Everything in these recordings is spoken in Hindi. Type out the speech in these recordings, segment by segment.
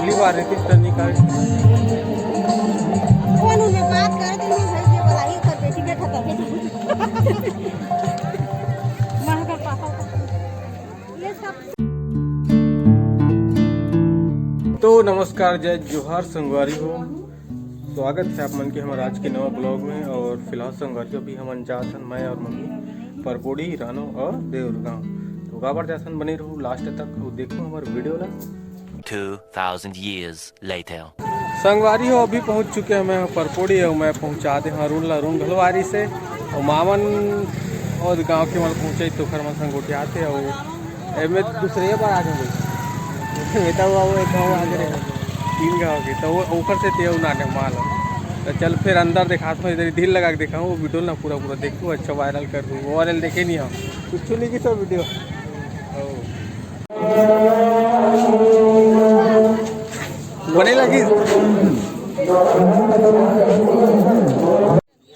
पहली बार है किस टर्नी का फोन में बात कर दी नहीं भाई ये वाला ही कर बेटी बैठा था वहां का पापा ये सब। तो नमस्कार, जय जोहार संगवारी हो। स्वागत है आप मन के हमारे आज के नवा ब्लॉग में। और फिलहाल संगवारी अभी हम जात हन मैं और मम्मी परपोड़ी रानो और देवरगांव। तो गाबर जासन बने रहूँ लास्ट तक और देखो हमारे वीडियो ला। 2000 years later. संगवारी हो अभी पहुंच चुके हैं मैं परपोड़ी और मैं पहुंचा दे हाँ अरुण घलवारी से और मामन और गांव के मतलब पहुंचे तो खर मन संग आते और मैं दूसरे बार आ जाऊँगी बेटा हुआ वो एक गाँव आगे रहे 3 गाँव के तो वो ऊपर से ते नाटक माल तो चल फिर अंदर दिखा तो इधर दिल लगा के देखा वो वीडियो ना पूरा देखो अच्छा वायरल कर दूँ। वायरल देखे नहीं हम कुछ नहीं की सब वीडियो बने लगी।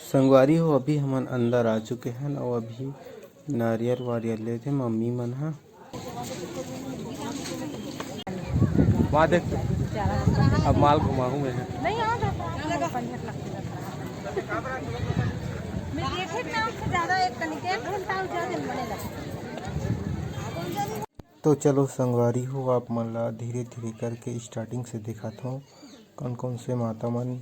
संगवारी हो अभी हम अंदर आ चुके हैं और अभी नारियल वारियल ले थे मम्मी मन हा वहाँ देख अब माल घुमाऊँ मैं नहीं आ मैं देखे नाम से ज्यादा एक तनिके 1 घंटा ज्यादा बने लगा। तो चलो संगवारी हो आप मन ला धीरे धीरे करके स्टार्टिंग से दिखाता हूँ कौन कौन से माता मन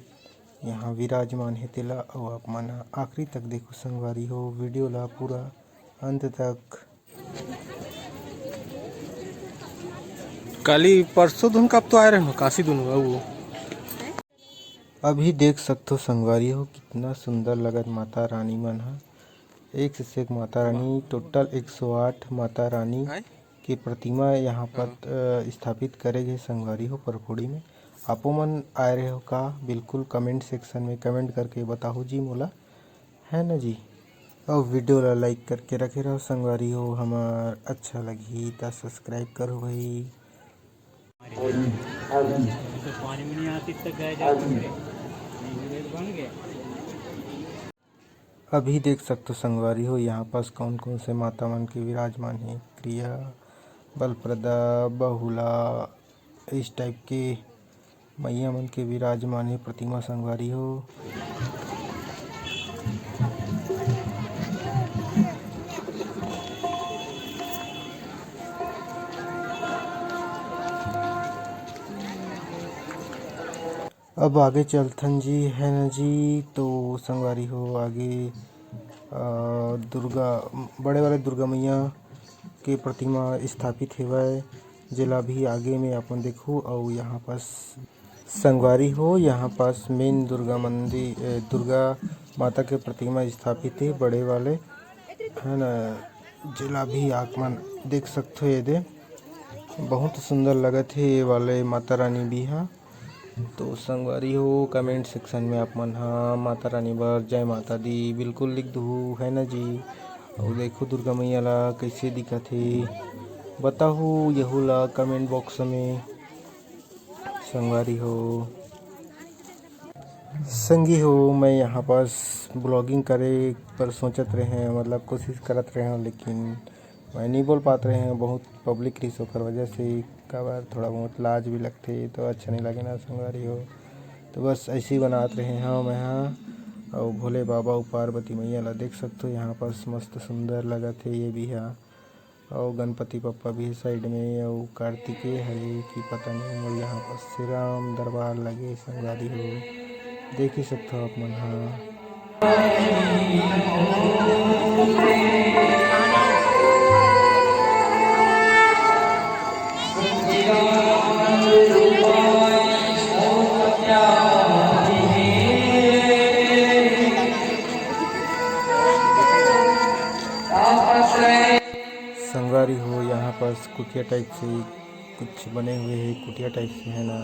यहाँ विराजमान है तेला और आप मन आखिरी तक देखो संगवारी हो वीडियो ला पूरा अंत तक। काली परसों धुन कब तो आए रहे हो काशी धुन वो अभी देख सकते हो संगवारी हो कितना सुंदर लगत माता रानी मन है। एक से एक माता रानी टोटल 108 माता रानी की प्रतिमा यहाँ पर स्थापित करे गए संगवारी हो परपोड़ी में। आपो मन आए रहे हो का बिल्कुल कमेंट सेक्शन में कमेंट करके बताओ जी मोला है ना जी। और वीडियो ला लाइक करके रखे रहो संगवारी हो हमार अच्छा लगी तो सब्सक्राइब करो भाई। पानी में नहीं आती तक गए जाते बन गए। अभी देख सकते हो संगवारी हो यहाँ पास कौन कौन से माता मन के विराजमान है क्रिया बलप्रदा बहुला इस टाइप के मैया मन के विराजमान है प्रतिमा संगवारी हो। अब आगे चलथन जी है ना जी। तो संगवारी हो आगे दुर्गा बड़े वाले दुर्गा मैया के प्रतिमा स्थापित हेवय जिला भी आगे में अपन देखो। और यहाँ पास संगवारी हो यहाँ पास मेन दुर्गा मंदिर दुर्गा माता के प्रतिमा स्थापित है बड़े वाले है ना जिला भी आकमन देख सकते हो ये दे बहुत सुंदर लगत है ये वाले माता रानी भी हाँ। तो संगवारी हो कमेंट सेक्शन में आप मन हाँ माता रानी बर जय माता दी बिल्कुल लिख दू है ना जी। और देखो दुर्गा मैया ला कैसे दिखत है बताओ यहू ला कमेंट बॉक्स में संगवारी हो। संगी हो मैं यहाँ पास ब्लॉगिंग करे पर सोचत रहे हैं मतलब कोशिश करत रहे हैं लेकिन मैं नहीं बोल पाते रहे हैं बहुत पब्लिक रही होकर वजह से कबार थोड़ा बहुत लाज भी लगते तो अच्छा नहीं लगे ना संगवारी हो। तो बस ऐसे ही बनाते रहे हाँ मैं हाँ। और भोले बाबा और पार्वती मैया ला देख सकते हो यहाँ पास मस्त सुंदर लगा थे ये भी है। और गणपति पप्पा भी है साइड में और कार्तिकेय है कि पता नहीं। और यहाँ पर श्री राम दरबार लगे संगवारी हो देख ही सकते हो आप मन हाँ। संगवारी हो यहाँ पास कुटिया टाइप से कुछ बने हुए हैं कुटिया टाइप से है ना।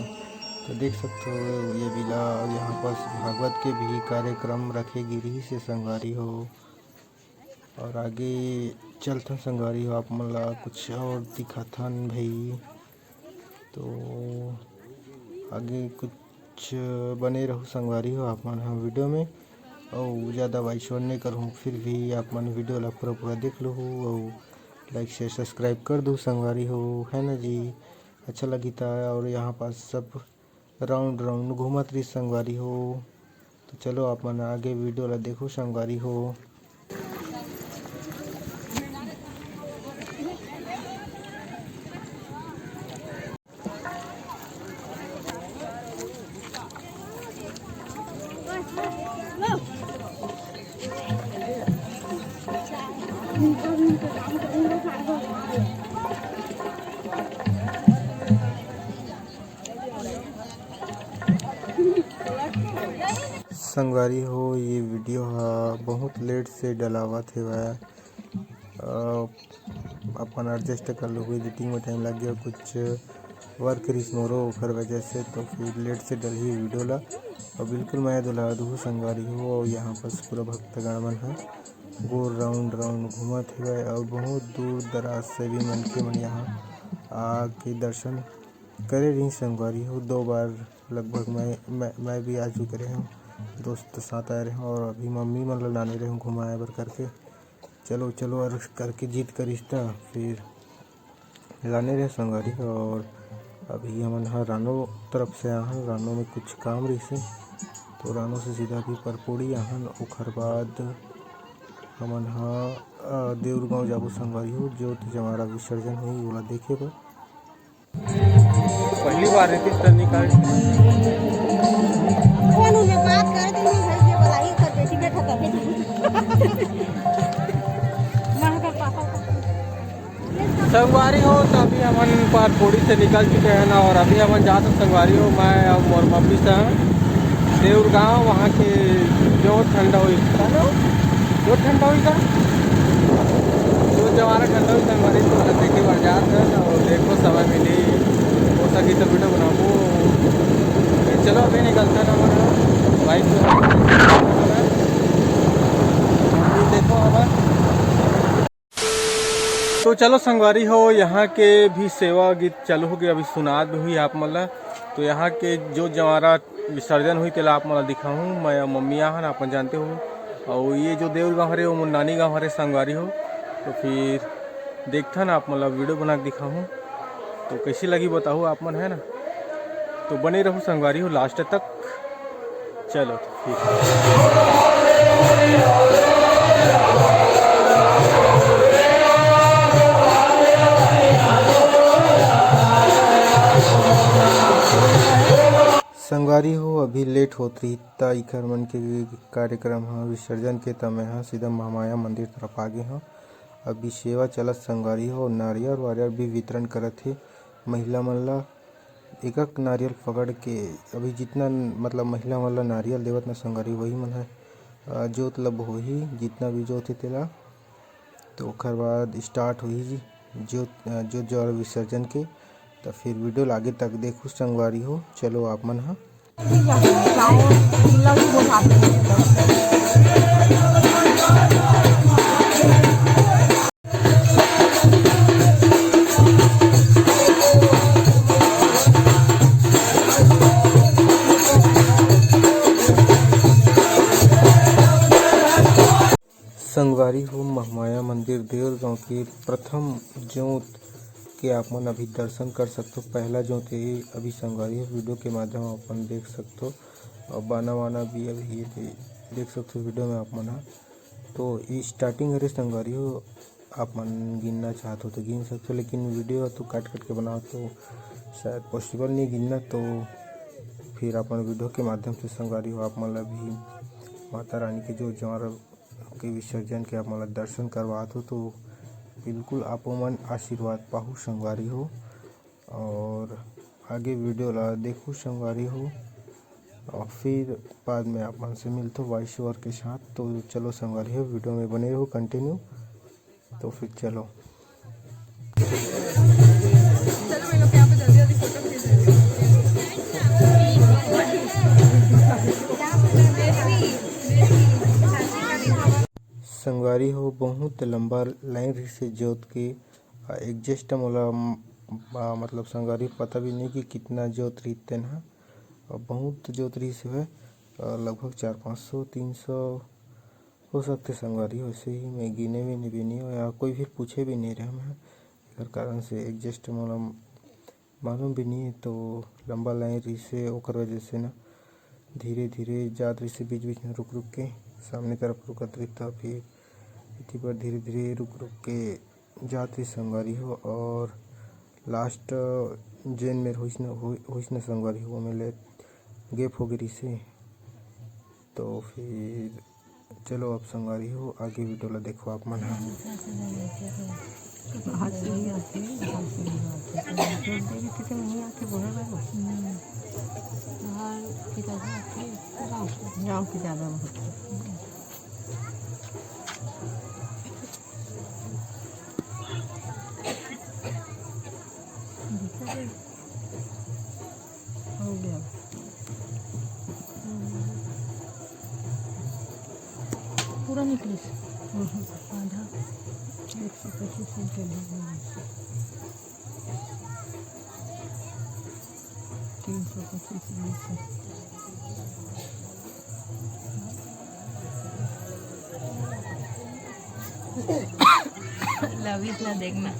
तो देख सकते हो ये बिला और यहाँ पास भागवत के भी कार्यक्रम रखे गिरी से संगवारी हो। और आगे चलता संगवारी हो आप मन ला कुछ और दिखाथन भाई। तो आगे कुछ बने रहो संगवारी हो आप मन हाँ वीडियो में। और ज़्यादा वाइस नहीं करूँ फिर भी आप मन वीडियो ला पूरा देख लो और लाइक शेयर सब्सक्राइब कर दो संगवारी हो है ना जी। अच्छा लगी था। और यहाँ पास सब राउंड राउंड घूमत रही संगवारी हो। तो चलो आप मन आगे वीडियो ला देखो संगवारी हो। संगवारी हो ये वीडियो बहुत लेट से डलावत हेवय। अपन एडजस्ट कर लो, एडिटिंग में टाइम लग गया, कुछ वर्क रिस मोरो ओखर वजह से, तो फिर लेट से डली वीडियो ला। और बिल्कुल मैं दुला दू संगवारी हो। और यहाँ पर पूरा भक्तगण मन है गोल राउंड राउंड घूमत हेवय। और बहुत दूर दराज से भी मनखे मन यहाँ आके दर्शन करे रही संगवारी हो। 2 बार लगभग मैं भी आ चुके रहे हूँ, दोस्त साथ आए रहे और अभी मम्मी मन लाने रहे हूँ घुमाए बर करके। चलो चलो और करके जीत करिस था फिर लाने रहे संगवारी। और अभी हमन रानो तरफ से आहन, रानो में कुछ काम रही से, तो रानो से सीधा भी परपोड़ी आहन। ओखर बाद हमन देउरगांव जाबो संगवारी हो, जो जमारा विसर्जन हुई ओला देखे बर। पहली बार रहती तो निकाल फोन में बात कर दी भेज दे वाला ही कर बेटी बैठा कर मन कर पापा संगवारी हो। तो अभी हमन परपोड़ी से निकल चुके हैं ना, और अभी हमन जाते संगवारी हो मैं और मोर मम्मी से देउरगांव। वहाँ के जो ठंडा हुई जो ठंडा हुई का जो जवारा ठंडा हुई संगवारी तो देखे बार जात है। और देखो समय मिली हो सकी तो वीडियो बनाबो। चलो अभी निकलते हैं हमारा बाइक देखो हमारा। तो चलो संगवारी हो, यहाँ के भी सेवा गीत चालू हो गया, अभी सुनात भी हुई आप मला। तो यहाँ के जो जवारा विसर्जन हुई तेला आप मला दिखाऊँ। मैं मम्मी आहन अपन जानते हो। और ये जो देउरगांव हरे वो नानी गाँव हरे संगवारी हो। तो फिर देखता ना आप मला वीडियो बना के दिखाऊँ, तो कैसी लगी बताओ आप मन, है ना। तो बने रहो संगवारी हो लास्ट तक। चलो तो संगवारी हो अभी लेट होत रही ता इखर मन के कार्यक्रम विसर्जन के तय सीधा महामाया मंदिर तरफ आगे हाँ। अभी सेवा चलत संगवारी हो। नारियल वारियल भी वितरण करत हे महिला मन ला। एक नारियल पकड़ के अभी जितना मतलब महिला मन ला नारियल देवत ना संगवारी वही मन है जोत लब होही जितना भी जोत हे तेला। तो ओखर बाद स्टार्ट हुई जोत जवारा विसर्जन के। तो फिर वीडियो आगे तक देखो संगवारी हो। चलो आप मन हा संगवारी हो महामाया मंदिर देउरगांव के प्रथम जोत के आप मन अभी दर्शन कर सकते हो। पहला जोत ये अभी संगवारी हो वीडियो के माध्यम अपन देख सकते हो। और बाना वाना भी अभी ये देख सकते हो वीडियो में आप मन। तो ये स्टार्टिंग हरे संगवारी हो, आप मन गिनना चाहते हो तो गिन सकते हो, लेकिन वीडियो तो काट के बनाओ तो शायद पॉसिबल नहीं गिनना। तो फिर अपन वीडियो के माध्यम से संगवारी हो आप मन भी माता रानी के जो जवारा के विसर्जन के आप मन दर्शन करवात हो, तो बिल्कुल आप मन आशीर्वाद पाहु संगवारी हो। और आगे वीडियो ला देखो संगवारी हो। और फिर बाद में आप मन से मिलते हो वॉइस ओवर के साथ। तो चलो संगवारी हो वीडियो में बने रहो कंटिन्यू। तो फिर चलो संगवारी हो बहुत लंबा लाइन रही से जोत के एग्जस्ट मोला मतलब संगवारी पता भी नहीं कि कितना जोत रही तेना। और बहुत जोत रही से है लगभग 400-500 300 हो सकते संगवारी हो। ऐसे ही मैं गिने भी नहीं हो या कोई भी पूछे भी नहीं रहे मैं इधर कारण से एग्जस्ट मोला मालूम भी नहीं है। तो लंबा लाइन रही से ओकर वजह से ना धीरे धीरे जात रही से बीच बीच में रुक रुक के सामने तरफ रुकत रही था, फिर इसी पर धीरे धीरे रुक रुक के जात रही संगवारी हो। और लास्ट जेन में होइस न संगवारी हो मिले गेप हो गई से। तो फिर चलो अब संगवारी हो आगे वीडियो ला देखो आप मन हा। पूरा निकली आधा 125 सेंटीमीटर 325 लविस ना देखना।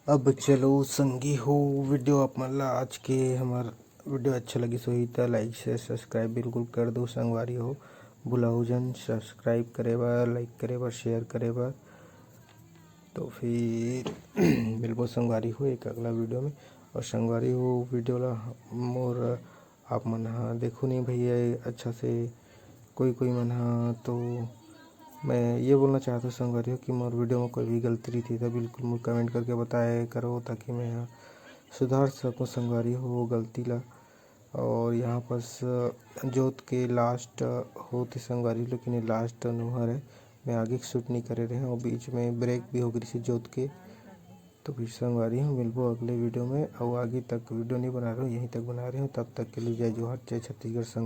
अब चलो संगी हो वीडियो आप मन ला आज के हमार वीडियो अच्छा लगी सोई तो लाइक शेयर सब्सक्राइब बिल्कुल कर दो संगवारी हो। बुलाओ जन सब्सक्राइब करे बार, लाइक करे बार, शेयर करे बार। तो फिर मिलबो संगवारी हो एक अगला वीडियो में। और संगवारी हो वीडियो ला मोर आप मन हा देखो नहीं भैया अच्छा से कोई मन हा। तो मैं ये बोलना चाहता हूँ संगवारी हो कि मोर वीडियो में कोई भी गलती रही थी तो बिल्कुल मुझे कमेंट करके बताए करो ताकि मैं सुधार सकूँ संगवारी हो गलती ला। और यहाँ पास जोत के लास्ट होते संगवारी, लेकिन ये लास्ट नोहर है, मैं आगे शूट नहीं करे रहे और बीच में ब्रेक भी हो गई थी जोत के। तो फिर संगवारी हूँ मिलबो अगले वीडियो में और आगे तक वीडियो नहीं बना रहा हूँ, यहीं तक बना रहे हूँ। तब तक के लिए जय जोहार, जय छत्तीसगढ़ संग।